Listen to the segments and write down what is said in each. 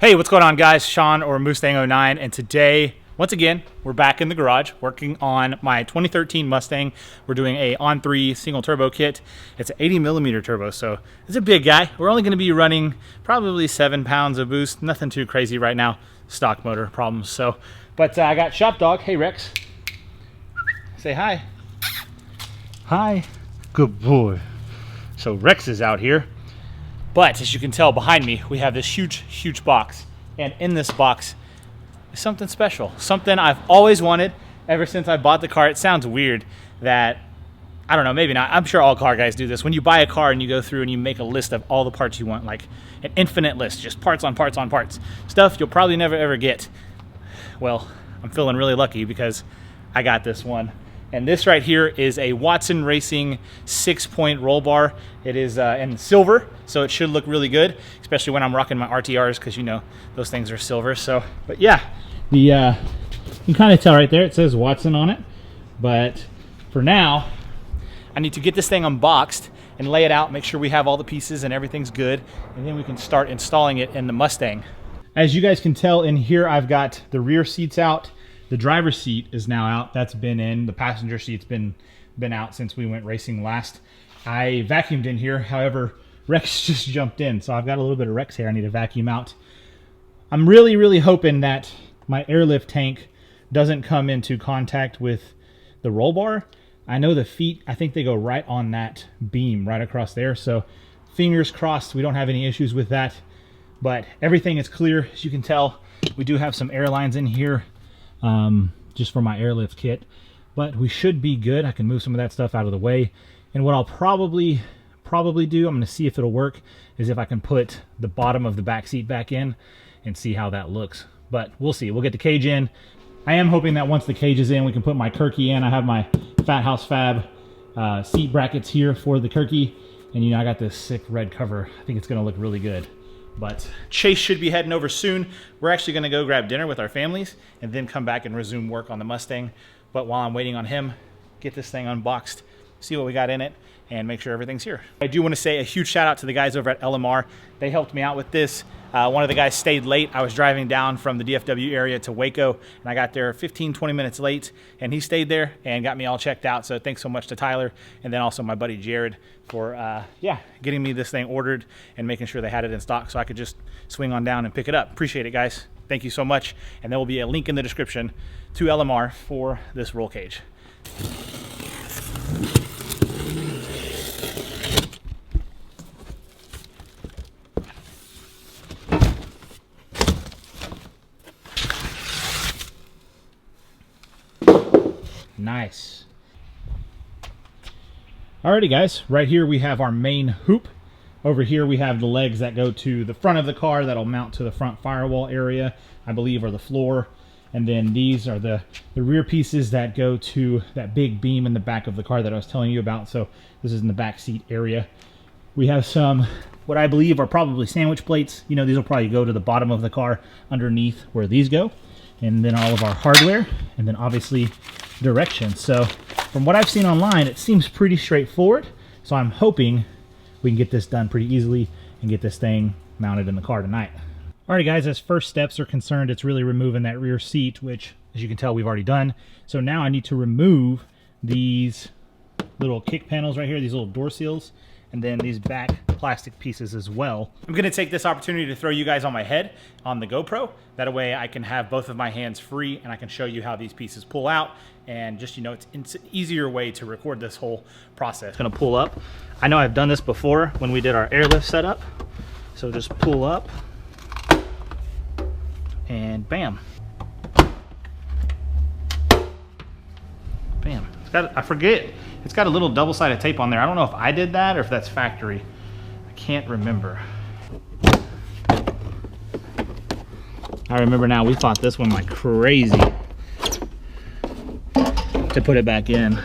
Hey, what's going on, guys? Sean or Moostang 09, and today, once again, we're back in the garage working on my 2013 Mustang. We're doing a On3 single turbo kit. It's an 80mm turbo, so it's a big guy. We're only going to be running probably 7 pounds of boost. Nothing too crazy right now. Stock motor problems. So, but I got Shop Dog. Hey, Rex. Say hi. Hi. Good boy. So Rex is out here. But as you can tell behind me, we have this huge box. And in this box is something special. Something I've always wanted ever since I bought the car. It sounds weird that, I don't know, maybe not. I'm sure all car guys do this. When you buy a car and you go through and you make a list of all the parts you want, like an infinite list, just parts on parts on parts. Stuff you'll probably never ever get. Well, I'm feeling really lucky because I got this one. And this right here is a Watson Racing 6-point roll bar. It is in silver, so it should look really good, especially when I'm rocking my RTRs, because you know those things are silver. So, but yeah, you can kind of tell right there, it says Watson on it. But for now, I need to get this thing unboxed and lay it out, make sure we have all the pieces and everything's good, and then we can start installing it in the Mustang. As you guys can tell in here, I've got the rear seats out. The driver's seat is now out. That's been in. The passenger seat's been out since we went racing last. I vacuumed in here. However, Rex just jumped in, so I've got a little bit of Rex hair I need to vacuum out. I'm really hoping that my airlift tank doesn't come into contact with the roll bar. I know the feet, I think they go right on that beam right across there, so fingers crossed we don't have any issues with that. But everything is clear. As you can tell, we do have some airlines in here. Just for my airlift kit, but we should be good. I can move some of that stuff out of the way, and what I'll probably do, I'm going to see if it'll work, is if I can put the bottom of the back seat back in and see how that looks. But we'll see. We'll get the cage in. I am hoping that once the cage is in, we can put my Kirky in. I have my Fat House Fab seat brackets here for the Kirky, and you know, I got this sick red cover. I think it's going to look really good. But Chase should be heading over soon. We're actually going to go grab dinner with our families and then come back and resume work on the Mustang. But while I'm waiting on him, get this thing unboxed, see what we got in it, and make sure everything's here. I do want to say a huge shout out to the guys over at LMR. They helped me out with this. One of the guys stayed late. I was driving down from the DFW area to Waco, and I got there 15-20 minutes late, and he stayed there and got me all checked out. So thanks so much to Tyler, and then also my buddy Jared for getting me this thing ordered and making sure they had it in stock so I could just swing on down and pick it up. Appreciate it, guys. Thank you so much. And there will be a link in the description to LMR for this roll cage. Nice. Alrighty, guys, right here we have our main hoop. Over here we have the legs that go to the front of the car that'll mount to the front firewall area, I believe, or the floor. And then these are the rear pieces that go to that big beam in the back of the car that I was telling you about. So this is in the back seat area. We have some, what I believe are probably sandwich plates. You know, these will probably go to the bottom of the car underneath where these go. And then all of our hardware, and then obviously directions. So from what I've seen online, it seems pretty straightforward. So I'm hoping we can get this done pretty easily and get this thing mounted in the car tonight. Alright, guys, as first steps are concerned, it's really removing that rear seat, which, as you can tell, we've already done. So now I need to remove these little kick panels right here, these little door seals, and then these back plastic pieces as well. I'm going to take this opportunity to throw you guys on my head on the GoPro. That way I can have both of my hands free and I can show you how these pieces pull out, and just, you know, it's an easier way to record this whole process. It's going to pull up. I know I've done this before when we did our airlift setup. So just pull up and bam. Bam. It's got, I forget, it's got a little double-sided tape on there. I don't know if I did that or if that's factory. I can't remember. I remember now, we fought this one like crazy to put it back in.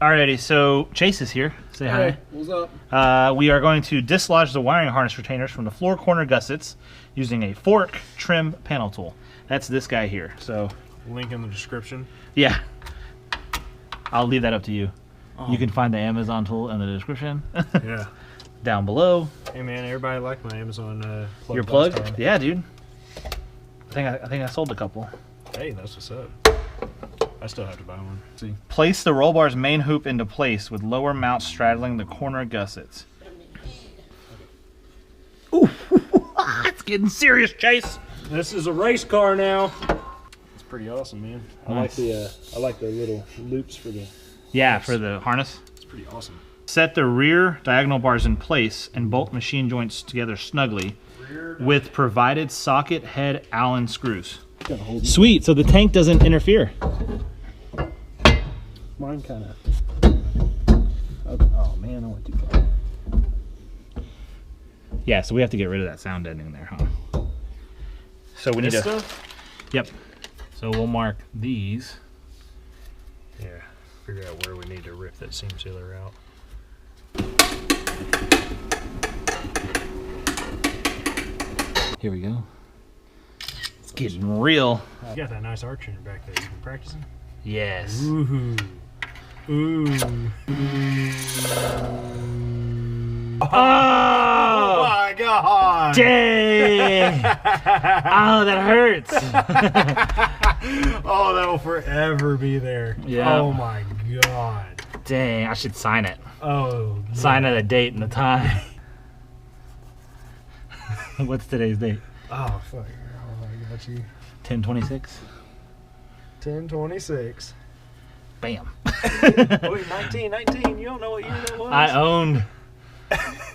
Alrighty, so Chase is here. Say hi. Hey, what's up? We are going to dislodge the wiring harness retainers from the floor corner gussets using a fork trim panel tool. That's this guy here. So Link in the description. yeah, I'll leave that up to you. You can find the Amazon tool in the description. Yeah. down below. Hey man, everybody liked my Amazon plug. Your plug? Yeah, dude. I think I sold a couple. Hey, that's what's up. I still have to buy one. Let's see. Place the roll bar's main hoop into place with lower mount straddling the corner gussets. Ooh, it's getting serious, Chase. This is a race car now. It's pretty awesome, man. Nice. I like the little loops for the. Yeah, for the harness. It's pretty awesome. Set the rear diagonal bars in place and bolt machine joints together snugly with provided socket head Allen screws. Sweet, so the tank doesn't interfere. Mine kind of. Oh man, I went too far. Yeah, so we have to get rid of that sound deadening there, huh? So we need to. Stuff? Yep. So we'll mark these. Yeah. Figure out where we need to rip that seam sealer out. Here we go. It's getting real. You got that nice arch in your back there. You been practicing? Yes. Ooh. Ooh. Oh my god! Dang! Oh, that hurts. Oh, that will forever be there. Yeah. Oh my god. Dang, I should sign it. Oh. Sign it, a date and the time. What's today's date? Oh fuck. Oh, I got you. 10/26. 10/26. Bam. Wait, 1919. You don't know what year that was?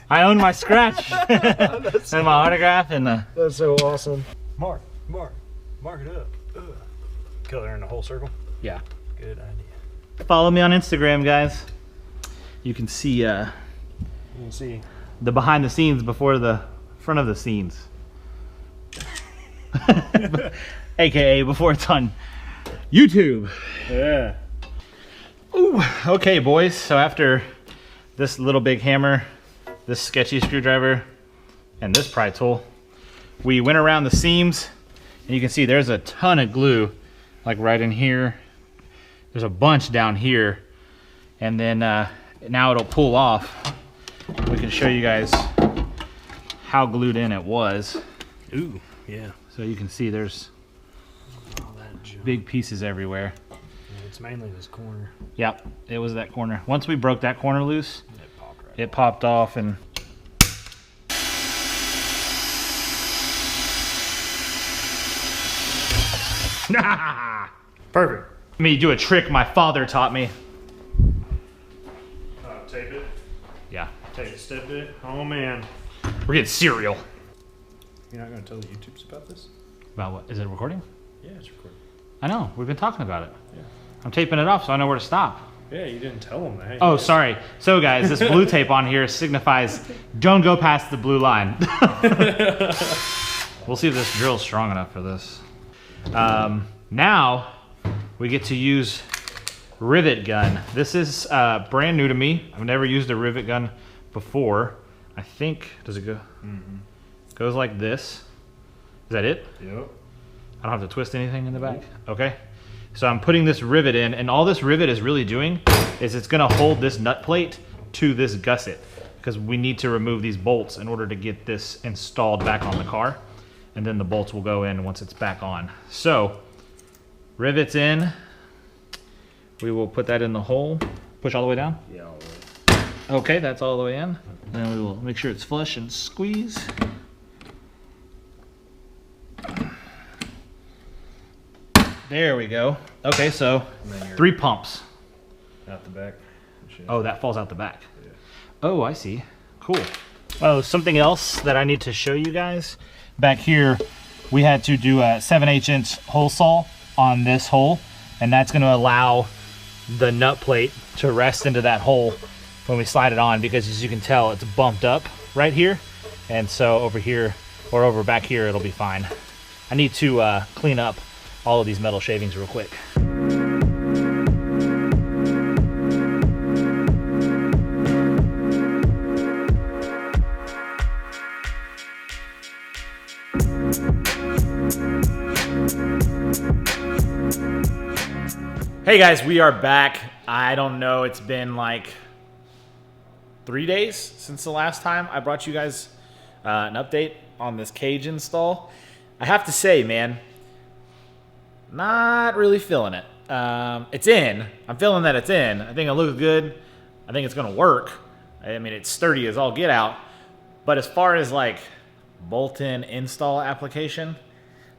I own my scratch and my autograph and the. That's so awesome. Mark it up. Ugh. Color in the whole circle. Yeah. Good idea. Follow me on Instagram, guys. You can see You can see. the behind the scenes before the front of the scenes. AKA before it's on YouTube. Yeah. Ooh, okay, boys. So after this little big hammer, this sketchy screwdriver, and this pry tool, we went around the seams, and you can see there's a ton of glue, like right in here. There's a bunch down here, and then now it'll pull off. We can show you guys how glued in it was. Ooh, yeah. So you can see there's All that junk. big pieces everywhere. Yeah, it's mainly this corner. Yep, it was that corner. Once we broke that corner loose, It popped right. it popped off and Perfect. let me do a trick my father taught me. Tape it. Yeah, Take it, step it. Oh man. we're getting cereal. You're not gonna tell the YouTubes about this? About what? Is it recording? Yeah, it's recording. I know, we've been talking about it. Yeah. I'm taping it off so I know where to stop. Yeah, you didn't tell them that. Hey, Oh, sorry. So guys, this blue tape on here signifies don't go past the blue line. We'll see if this drill's strong enough for this. Now we get to use rivet gun. This is brand new to me. I've never used a rivet gun before. I think, does it go? Goes like this. Is that it? Yep. I don't have to twist anything in the back? Okay. So I'm putting this rivet in, and all this rivet is really doing is it's gonna hold this nut plate to this gusset, because we need to remove these bolts in order to get this installed back on the car, and then the bolts will go in once it's back on. So, rivets in. We will put that in the hole. Push all the way down? Yeah, all the way. Okay, that's all the way in. Then we will make sure it's flush and squeeze. There we go. Okay, so And then you're 3 pumps. out the back. Shit. Oh, that falls out the back. Yeah. Oh, I see. Cool. Oh, something else that I need to show you guys. Back here, we had to do a 7/8" hole saw on this hole, and that's going to allow the nut plate to rest into that hole when we slide it on, because as you can tell, it's bumped up right here. And so over here, or over back here, it'll be fine. I need to clean up all of these metal shavings real quick. Hey guys, we are back. I don't know, it's been like 3 days since the last time I brought you guys an update on this cage install. I have to say, man, not really feeling it. It's in. I'm feeling that it's in. I think it looks good. I think it's going to work. I mean, it's sturdy as all get out. But as far as like bolt-in install application,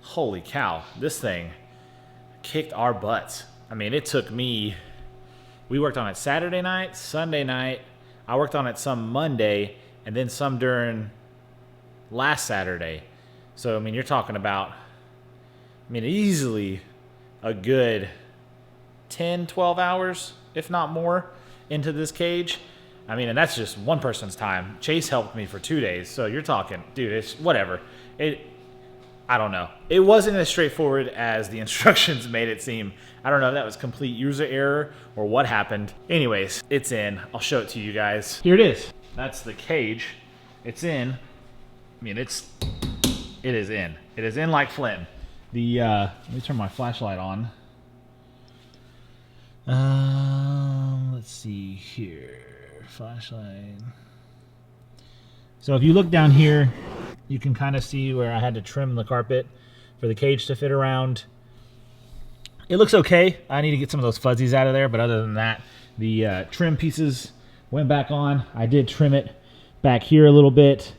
holy cow, this thing kicked our butts. I mean, it took me, we worked on it Saturday night, Sunday night. I worked on it some Monday, and then some during last Saturday. So, I mean, you're talking about, easily a good 10, 12 hours, if not more, into this cage. I mean, and that's just one person's time. Chase helped me for 2 days. So you're talking, dude, it's whatever. I don't know. It wasn't as straightforward as the instructions made it seem. I don't know if that was complete user error or what happened. Anyways, it's in. I'll show it to you guys. Here it is. That's the cage. It's in. I mean, it is in. It is in like Flint. Let me turn my flashlight on. Let's see here. Flashlight. So if you look down here, you can kind of see where I had to trim the carpet for the cage to fit around. It looks okay. I need to get some of those fuzzies out of there, but other than that, the trim pieces went back on. I did trim it back here a little bit.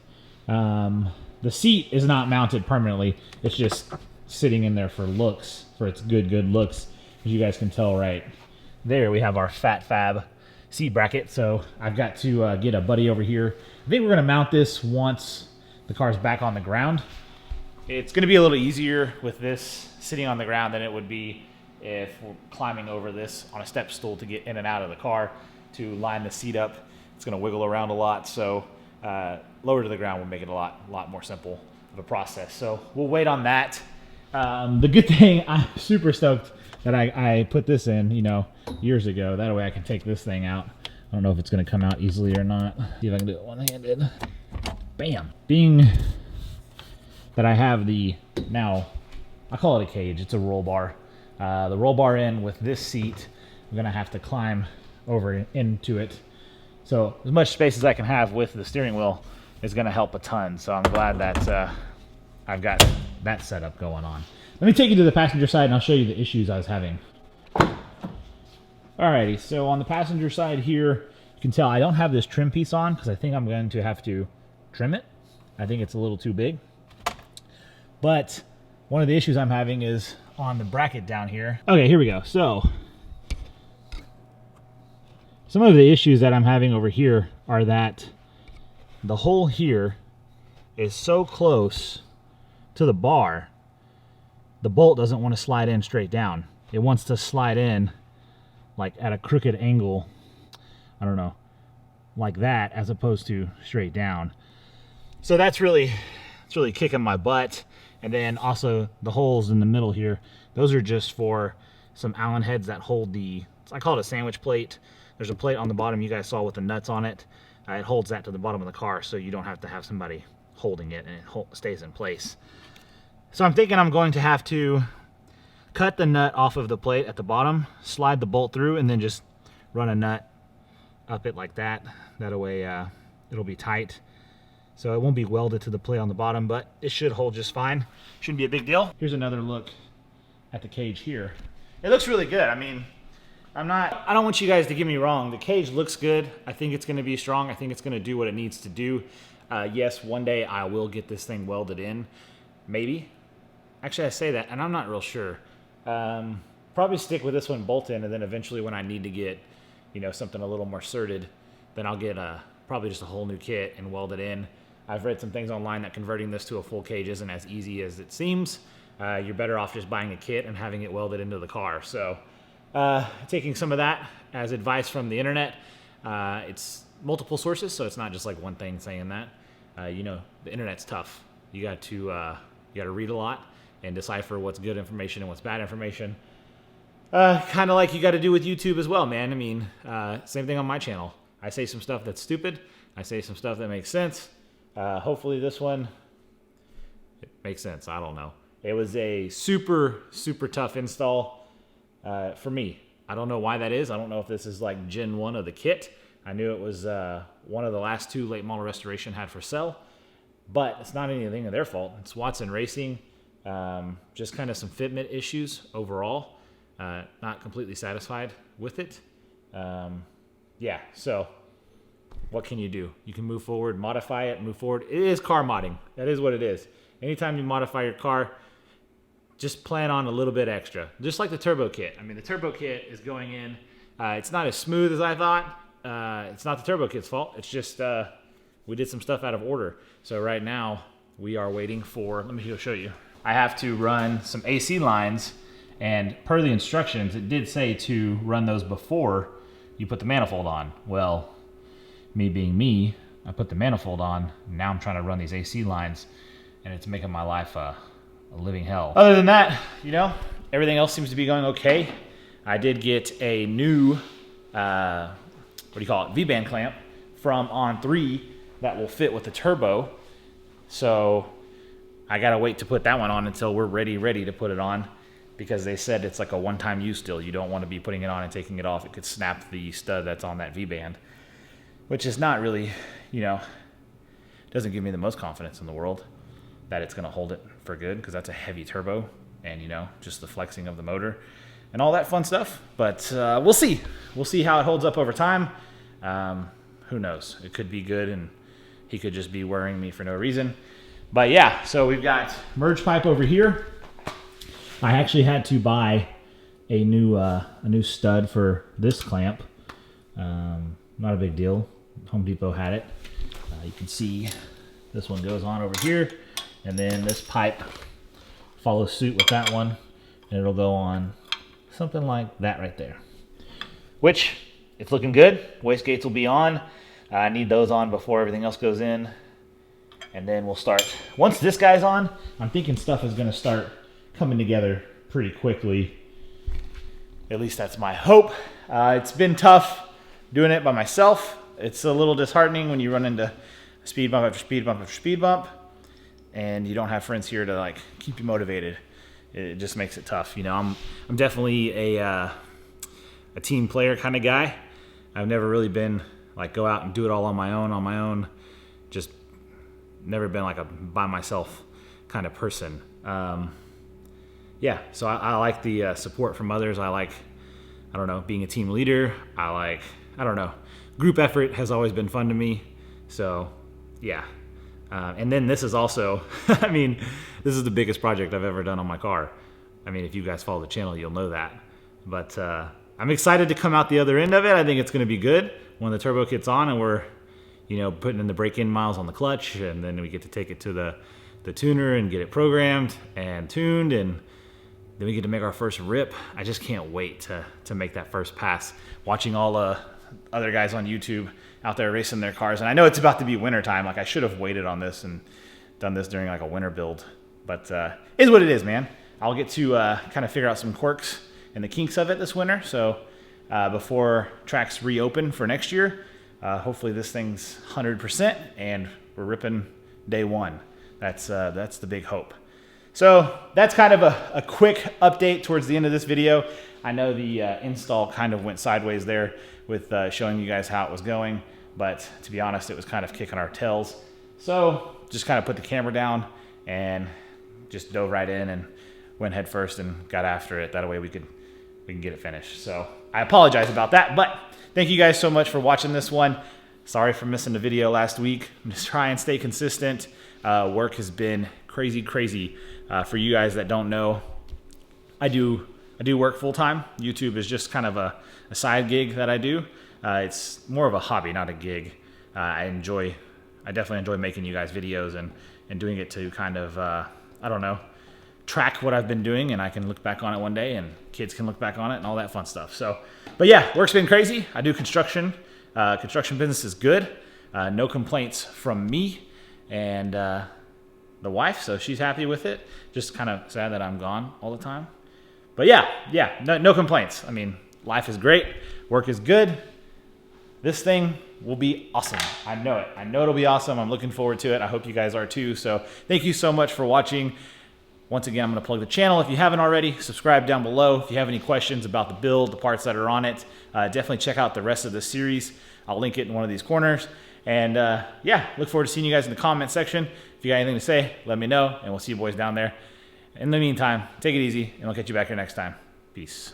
The seat is not mounted permanently. It's just sitting in there for looks, for its good looks. As you guys can tell right there, we have our Fat Fab seat bracket. So I've got to get a buddy over here. I think we're going to mount this once the car's back on the ground. It's going to be a little easier with this sitting on the ground than it would be if we're climbing over this on a step stool to get in and out of the car to line the seat up. It's going to wiggle around a lot, so lower to the ground will make it a lot more simple of a process. So we'll wait on that. The good thing, I'm super stoked that I put this in, years ago. That way I can take this thing out. I don't know if it's going to come out easily or not. See if I can do it one-handed. Bam. Being that I have now, I call it a cage. It's a roll bar. The roll bar in with this seat, I'm going to have to climb over into it. So as much space as I can have with the steering wheel is going to help a ton. So I'm glad that I've got that setup going on. Let me take you to the passenger side and I'll show you the issues I was having. Alrighty, so on the passenger side here, you can tell I don't have this trim piece on because I think I'm going to have to trim it. I think it's a little too big. But one of the issues I'm having is on the bracket down here. Okay, here we go. So some of the issues that I'm having over here are that the hole here is so close to the bar, the bolt doesn't want to slide in straight down. It wants to slide in like at a crooked angle, I don't know, like that, as opposed to straight down. So it's really kicking my butt. And then also the holes in the middle here, those are just for some Allen heads that hold I call it a sandwich plate. There's a plate on the bottom you guys saw with the nuts on it. It holds that to the bottom of the car so you don't have to have somebody holding it, and it stays in place. So I'm thinking I'm going to have to cut the nut off of the plate at the bottom, slide the bolt through, and then just run a nut up it like that. That way it'll be tight. So it won't be welded to the plate on the bottom, but it should hold just fine. Shouldn't be a big deal. Here's another look at the cage here. It looks really good. I mean, I don't want you guys to get me wrong. The cage looks good. I think it's going to be strong. I think it's going to do what it needs to do. Yes, one day I will get this thing welded in. Maybe. Actually, I say that, and I'm not real sure. Probably stick with this one bolt in, and then eventually when I need to get, something a little more certed, then I'll get probably just a whole new kit and weld it in. I've read some things online that converting this to a full cage isn't as easy as it seems. You're better off just buying a kit and having it welded into the car. So taking some of that as advice from the internet. It's multiple sources, so it's not just like one thing saying that. The internet's tough. You got to read a lot and decipher what's good information and what's bad information. Kind of like you got to do with YouTube as well, man. I mean, same thing on my channel. I say some stuff that's stupid. I say some stuff that makes sense. Hopefully this one, it makes sense. I don't know. It was a super, super tough install for me. I don't know why that is. I don't know if this is like Gen 1 of the kit. I knew it was one of the last two late model restoration had for sale, but it's not anything of their fault. It's Watson Racing. Just kind of some fitment issues overall. Not completely satisfied with it. Yeah, so what can you do? You can move forward, modify it, move forward. It is car modding. That is what it is. Anytime you modify your car, just plan on a little bit extra. Just like the turbo kit. I mean, the turbo kit is going in. It's not as smooth as I thought. It's not the turbo kit's fault. It's just we did some stuff out of order. So right now we are waiting for, let me show you. I have to run some AC lines, and per the instructions, it did say to run those before you put the manifold on. Well, me being me, I put the manifold on. Now I'm trying to run these AC lines, and it's making my life a living hell. Other than that, you know, everything else seems to be going okay. I did get a new, V-band clamp from On3 that will fit with the turbo. So I gotta wait to put that one on until we're ready to put it on, because they said it's like a one-time use still. You don't want to be putting it on and taking it off. It could snap the stud that's on that V-band, which is not really, you know, doesn't give me the most confidence in the world that it's gonna hold it for good, because that's a heavy turbo, and you know, just the flexing of the motor and all that fun stuff. But we'll see. We'll see how it holds up over time. Who knows? It could be good, and he could just be worrying me for no reason. But yeah, so we've got merge pipe over here. I actually had to buy a new stud for this clamp. Not a big deal. Home Depot had it. You can see this one goes on over here, and then this pipe follows suit with that one, and it'll go on something like that right there. Which, it's looking good. Wastegates will be on. I need those on before everything else goes in. And then we'll start. Once this guy's on, I'm thinking stuff is going to start coming together pretty quickly. At least that's my hope. It's been tough doing it by myself. It's a little disheartening when you run into speed bump after speed bump after speed bump, and you don't have friends here to like keep you motivated. It just makes it tough. You know, I'm definitely a team player kind of guy. I've never really been like go out and do it all on my own. Just never been like a by myself kind of person. Yeah, so I like the support from others. I like, I don't know, being a team leader. I don't know, group effort has always been fun to me. So yeah, and then this is also, I mean, this is the biggest project I've ever done on my car. I mean, if you guys follow the channel, you'll know that. But I'm excited to come out the other end of it. I think it's going to be good when the turbo kit's on and we're, you know, putting in the break-in miles on the clutch, and then we get to take it to the tuner and get it programmed and tuned, and then we get to make our first rip. I just can't wait to make that first pass. Watching all other guys on YouTube out there racing their cars, and I know it's about to be winter time. Like, I should have waited on this and done this during like a winter build, but is what it is, man. I'll get to kind of figure out some quirks and the kinks of it this winter. So before tracks reopen for next year, hopefully this thing's 100% and we're ripping day one. That's the big hope. So that's kind of a quick update towards the end of this video. I know the install kind of went sideways there with showing you guys how it was going, but to be honest, it was kind of kicking our tails. So just kind of put the camera down and just dove right in and went head first and got after it. That way we can get it finished. So I apologize about that, but thank you guys so much for watching this one. Sorry for missing the video last week. I'm just trying and stay consistent. Work has been crazy. For you guys that don't know, I do work full-time. YouTube is just kind of a side gig that I do. It's more of a hobby, not a gig. I definitely enjoy making you guys videos and doing it to kind of, I don't know, track what I've been doing, and I can look back on it one day and kids can look back on it and all that fun stuff. So, but yeah, work's been crazy. I do construction. Construction business is good. No complaints from me and the wife, so she's happy with it. Just kind of sad that I'm gone all the time. But yeah, no complaints. I mean, life is great. Work is good. This thing will be awesome. I know it. I know it'll be awesome. I'm looking forward to it. I hope you guys are too. So thank you so much for watching. Once again, I'm going to plug the channel. If you haven't already, subscribe down below. If you have any questions about the build, the parts that are on it, definitely check out the rest of the series. I'll link it in one of these corners. And yeah, look forward to seeing you guys in the comment section. If you got anything to say, let me know, and we'll see you boys down there. In the meantime, take it easy, and I'll catch you back here next time. Peace.